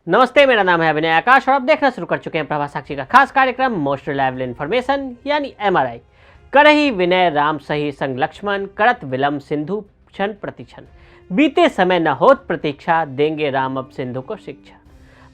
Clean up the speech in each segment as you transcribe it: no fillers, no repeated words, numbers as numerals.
नमस्ते, मेरा नाम है अभिनय आकाश और आप देखना शुरू कर चुके हैं प्रभा साक्षी का खास कार्यक्रम मोस्ट रिलायबल इन्फॉर्मेशन यानी MRI। करही विनय राम सही संग लक्ष्मण, करत विलम सिंधु क्षण प्रतिक्षण। बीते समय न होत प्रतीक्षा, देंगे राम अब सिंधु को शिक्षा।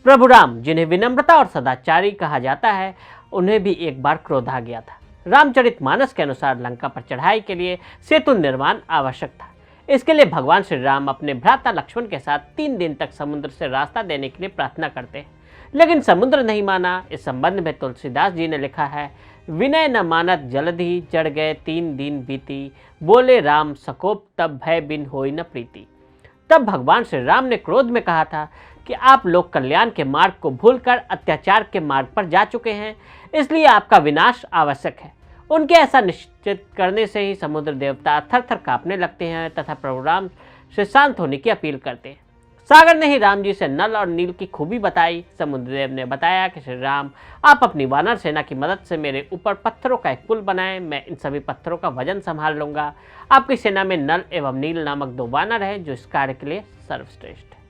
प्रभु राम, जिन्हें विनम्रता और सदाचारी कहा जाता है, उन्हें भी एक बार क्रोध आ गया था। रामचरितमानस के अनुसार लंका पर चढ़ाई के लिए सेतु निर्माण आवश्यक था। इसके लिए भगवान श्री राम अपने भ्राता लक्ष्मण के साथ 3 दिन तक समुद्र से रास्ता देने के लिए प्रार्थना करते हैं, लेकिन समुद्र नहीं माना। इस संबंध में तुलसीदास जी ने लिखा है, विनय न मानत जलधि, जड़ गए 3 दिन बीती, बोले राम सकोप तब भय बिन होई न प्रीति। तब भगवान श्री राम ने क्रोध में कहा था कि आप लोग कल्याण के मार्ग को भूलकर अत्याचार के मार्ग पर जा चुके हैं, इसलिए आपका विनाश आवश्यक है। उनके ऐसा निश्चित करने से ही समुद्र देवता थर थर कांपने लगते हैं तथा प्रभु राम से शांत होने की अपील करते हैं। सागर ने ही राम जी से नल और नील की खूबी बताई। समुद्रदेव ने बताया कि श्री राम, आप अपनी वानर सेना की मदद से मेरे ऊपर पत्थरों का एक पुल बनाएं, मैं इन सभी पत्थरों का वजन संभाल लूंगा। आपकी सेना में नल एवं नील नामक 2 वानर हैं जो इस कार्य के लिए सर्वश्रेष्ठ है।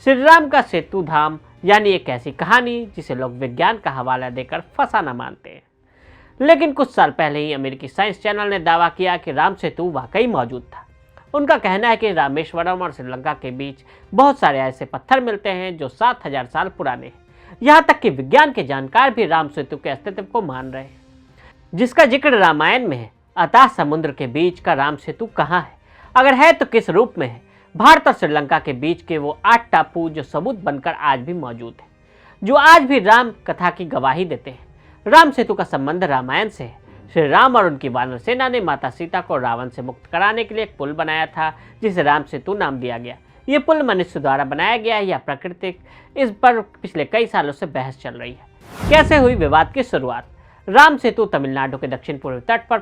श्री राम का सेतु धाम यानी एक ऐसी कहानी जिसे लोग विज्ञान का हवाला देकर फसाना मानते हैं, लेकिन कुछ साल पहले ही अमेरिकी साइंस चैनल ने दावा किया कि राम सेतु वाकई मौजूद था। उनका कहना है कि रामेश्वरम और श्रीलंका के बीच बहुत सारे ऐसे पत्थर मिलते हैं जो 7000 साल पुराने हैं। यहाँ तक कि विज्ञान के जानकार भी राम सेतु के अस्तित्व को मान रहे हैं, जिसका जिक्र रामायण में है। अतः समुद्र के बीच का राम सेतु कहाँ है, अगर है तो किस रूप में है? भारत और श्रीलंका के बीच के वो 8 टापू जो सबूत बनकर आज भी मौजूद है, जो आज भी राम कथा की गवाही देते हैं। राम सेतु का संबंध रामायण से है। श्री राम और उनकी वानर सेना ने माता सीता को रावण से मुक्त कराने के लिए एक पुल बनाया था, जिसे राम सेतु नाम दिया गया। ये पुल मनुष्य द्वारा बनाया गया है या प्राकृतिक, इस पर पिछले कई सालों से बहस चल रही है। कैसे हुई विवाद की शुरुआत? राम सेतु तमिलनाडु के दक्षिण पूर्वी तट पर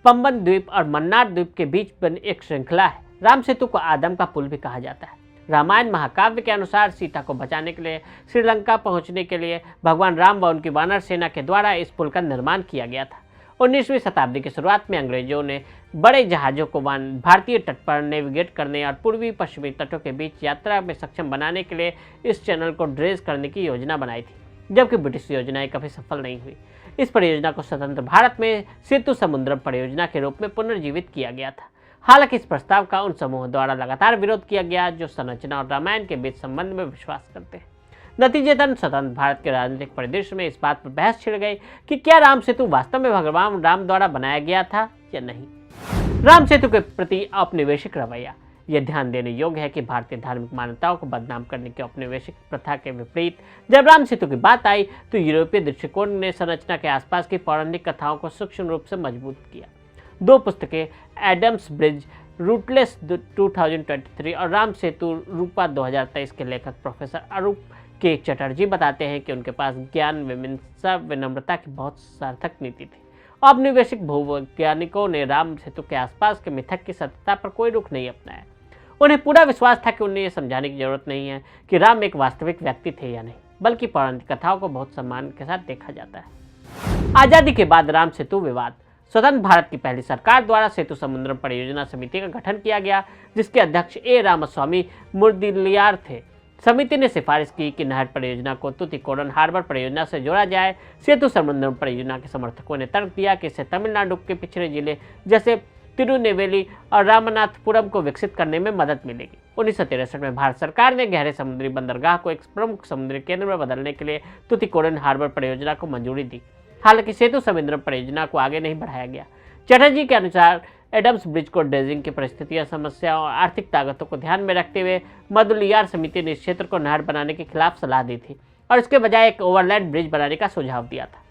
पंबन द्वीप और मन्नार द्वीप के बीच बनी एक श्रृंखला है। राम सेतु को आदम का पुल भी कहा जाता है। रामायण महाकाव्य के अनुसार सीता को बचाने के लिए श्रीलंका पहुंचने के लिए भगवान राम व उनकी वानर सेना के द्वारा इस पुल का निर्माण किया गया था। 19वीं शताब्दी की शुरुआत में अंग्रेजों ने बड़े जहाज़ों को भारतीय तट पर नेविगेट करने और पूर्वी पश्चिमी तटों के बीच यात्रा में सक्षम बनाने के लिए इस चैनल को ड्रेज करने की योजना बनाई थी, जबकि ब्रिटिश योजनाएं कभी सफल नहीं हुई। इस परियोजना को स्वतंत्र भारत में सेतु समुद्रम परियोजना के रूप में पुनर्जीवित किया गया था। हालांकि इस प्रस्ताव का उन समूहों द्वारा लगातार विरोध किया गया जो संरचना और रामायण के बीच संबंध में विश्वास करते हैं। नतीजतन स्वतंत्र भारत के राजनीतिक परिदृश्य में इस बात पर बहस छिड़ गई कि क्या राम सेतु वास्तव में भगवान राम द्वारा बनाया गया था या नहीं। राम सेतु के प्रति औपनिवेशिक रवैया। यह ध्यान देने योग्य है कि भारतीय धार्मिक मान्यताओं को बदनाम करने की औपनिवेशिक प्रथा के विपरीत जब राम सेतु की बात आई तो यूरोपीय दृष्टिकोण ने संरचना के आसपास की पौराणिक कथाओं को सूक्ष्म रूप से मजबूत किया। 2 पुस्तकें, एडम्स ब्रिज रूटलेस 2023 और राम सेतु रूपा 2023 के लेखक प्रोफेसर अरूप के चटर्जी बताते हैं कि उनके पास ज्ञान, विमर्शा, विनम्रता की बहुत सार्थक नीति थी। औपनिवेशिक भूवैज्ञानिकों ने राम सेतु के आसपास के मिथक की सत्यता पर कोई रुख नहीं अपनाया। उन्हें पूरा विश्वास था कि उन्हें यह समझाने की जरूरत नहीं है कि राम एक वास्तविक व्यक्ति थे या नहीं, बल्कि पौराणिक कथाओं को बहुत सम्मान के साथ देखा जाता है। आज़ादी के बाद राम सेतु विवाद। स्वतंत्र भारत की पहली सरकार द्वारा सेतु समुद्रम परियोजना समिति का गठन किया गया, जिसके अध्यक्ष ए रामास्वामी मुदलियार थे। समिति ने सिफारिश की कि नहर परियोजना को तुतीकोरन हार्बर परियोजना से जोड़ा जाए। सेतु समुद्रम परियोजना के समर्थकों ने तर्क दिया कि इससे तमिलनाडु के पिछड़े जिले जैसे तिरुनेवेली और रामनाथपुरम को विकसित करने में मदद मिलेगी। 1963 में भारत सरकार ने गहरे समुद्री बंदरगाह को एक प्रमुख समुद्री केंद्र में बदलने के लिए तुतीकोरन हार्बर परियोजना को मंजूरी दी। हालांकि सेतु समुद्रम परियोजना को आगे नहीं बढ़ाया गया। चटर्जी के अनुसार एडम्स ब्रिज को ड्रेजिंग की परिस्थितियां, समस्याओं और आर्थिक ताकतों को ध्यान में रखते हुए मुदलियार समिति ने इस क्षेत्र को नहर बनाने के खिलाफ सलाह दी थी और इसके बजाय एक ओवरलैंड ब्रिज बनाने का सुझाव दिया था।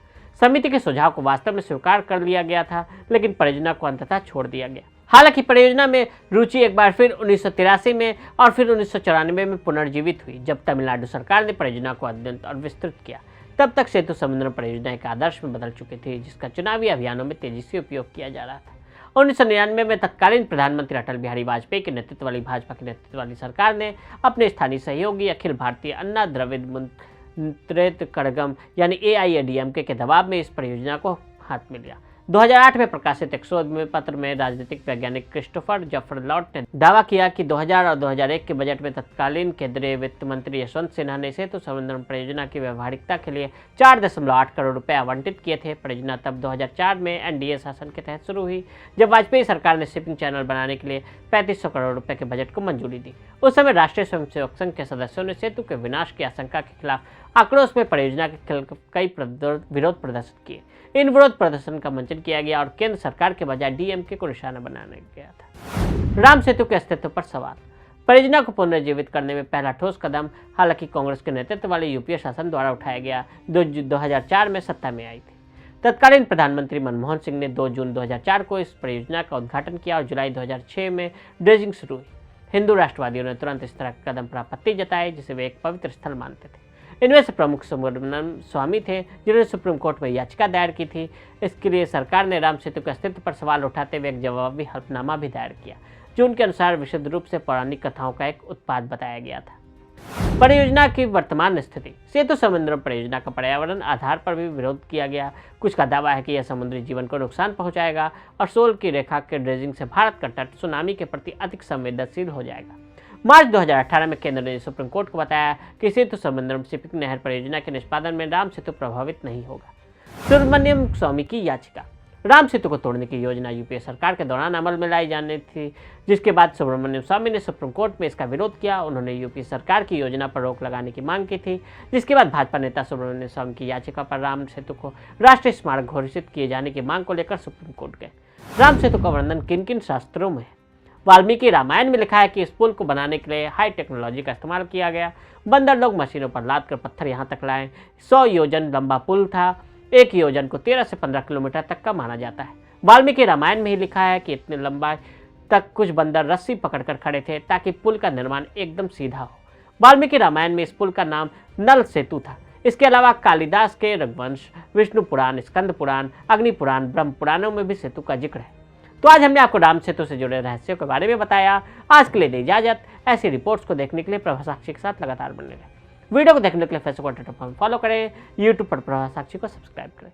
समिति के सुझाव को वास्तव में स्वीकार कर लिया गया था, लेकिन परियोजना को अंततः छोड़ दिया गया। हालांकि परियोजना में रुचि एक बार फिर 1983 में और फिर 1994 में पुनर्जीवित हुई, जब तमिलनाडु सरकार ने परियोजना को अध्ययन और विस्तृत किया। तब तक सेतु समुद्रम परियोजना एक आदर्श में बदल चुकी थी, जिसका चुनावी अभियानों में तेजी से उपयोग किया जा रहा था। 1999 में तत्कालीन प्रधानमंत्री अटल बिहारी वाजपेयी के नेतृत्व वाली भाजपा के नेतृत्व वाली सरकार ने अपने स्थानीय सहयोगी अखिल भारतीय अन्ना द्रविड़ मुनेत्र कड़गम यानी AIADMK के दबाव में इस परियोजना को हाथ में लिया। 2008 में प्रकाशित एक शोध में पत्र में राजनीतिक वैज्ञानिक क्रिस्टोफर जफर लॉट ने दावा किया कि 2000 और 2001 के बजट में तत्कालीन केंद्रीय वित्त मंत्री यशवंत सिन्हा ने सेतु संबंधन परियोजना की व्यवहारिकता के लिए 4.8 करोड़ रुपए आवंटित किए थे। परियोजना तब 2004 में एनडीए शासन के तहत शुरू हुई, जब वाजपेयी सरकार ने शिपिंग चैनल बनाने के लिए 3500 करोड़ रुपए के बजट को मंजूरी दी। उस समय राष्ट्रीय स्वयंसेवक संघ के सदस्यों ने सेतु के विनाश की आशंका के खिलाफ आक्रोश में परियोजना के खिलाफ कई विरोध प्रदर्शन किए। इन विरोध प्रदर्शन का मंचन किया गया और केंद्र सरकार के बजाय डीएमके को निशाना बनाया गया था। राम सेतु के अस्तित्व पर सवाल। परियोजना को पुनर्जीवित करने में पहला ठोस कदम हालांकि कांग्रेस के नेतृत्व वाले यूपीए शासन द्वारा उठाया गया, 2004 में सत्ता में आई थी। तत्कालीन प्रधानमंत्री मनमोहन सिंह ने 2 जून 2004 को इस परियोजना का उद्घाटन किया और जुलाई 2006 में ड्रेजिंग शुरू हुई। हिंदू राष्ट्रवादियों ने तुरंत इस तरह के कदम पर आपत्ति जताई, जिसे वे एक पवित्र स्थल मानते थे। इनमें से प्रमुख सुब्रमण्यम स्वामी थे, जिन्होंने सुप्रीम कोर्ट में याचिका दायर की थी। इसके लिए सरकार ने राम सेतु के अस्तित्व पर सवाल उठाते हुए एक जवाबी हल्फनामा भी दायर किया, जो उनके अनुसार विशुद्ध रूप से पौराणिक कथाओं का एक उत्पाद बताया गया था। परियोजना की वर्तमान स्थिति। सेतु संबंधन परियोजना का पर्यावरण आधार पर भी विरोध किया गया। कुछ का दावा है कि यह समुद्री जीवन को नुकसान पहुंचाएगा और सोल की रेखा के ड्रेजिंग से भारत का तट सुनामी के प्रति अधिक संवेदनशील हो जाएगा। मार्च 2018 में केंद्र ने सुप्रीम कोर्ट को बताया कि सेतु संबंधन शिपिंग नहर परियोजना के निष्पादन में राम सेतु प्रभावित नहीं होगा। सुब्रमण्यम स्वामी की याचिका। राम सेतु को तोड़ने की योजना यूपीए सरकार के दौरान अमल में लाई जानी थी, जिसके बाद सुब्रमण्यम स्वामी ने सुप्रीम कोर्ट में इसका विरोध किया। उन्होंने यूपीए सरकार की योजना पर रोक लगाने की मांग की थी, जिसके बाद भाजपा नेता सुब्रमण्यम स्वामी की याचिका पर राम सेतु को राष्ट्रीय स्मारक घोषित किए जाने की मांग को लेकर सुप्रीम कोर्ट गए। राम सेतु का वर्णन किन किन शास्त्रों में है? वाल्मीकि रामायण में लिखा है कि इस पुल को बनाने के लिए हाई टेक्नोलॉजी का इस्तेमाल किया गया। बंदर लोग मशीनों पर लाद कर पत्थर यहाँ तक लाए। 100 योजन लंबा पुल था। एक योजन को 13 से 15 किलोमीटर तक का माना जाता है। वाल्मीकि रामायण में ही लिखा है कि इतने लंबा तक कुछ बंदर रस्सी पकड़कर खड़े थे ताकि पुल का निर्माण एकदम सीधा हो। वाल्मीकि रामायण में इस पुल का नाम नल सेतु था। इसके अलावा कालिदास के रघुवंश, विष्णु पुराण, स्कंद पुराण, अग्नि पुराण, ब्रह्म पुराणों में भी सेतु का जिक्र है। तो आज हमने आपको राम सेतु से जुड़े रहस्यों के बारे में बताया। आज के लिए दी इजाजत। ऐसी रिपोर्ट्स को देखने के लिए प्रभा साक्षी के साथ लगातार बने रहें। वीडियो को देखने के लिए फेसबुक और ट्विटर पर फॉलो करें। यूट्यूब पर प्रभा साक्षी को सब्सक्राइब करें।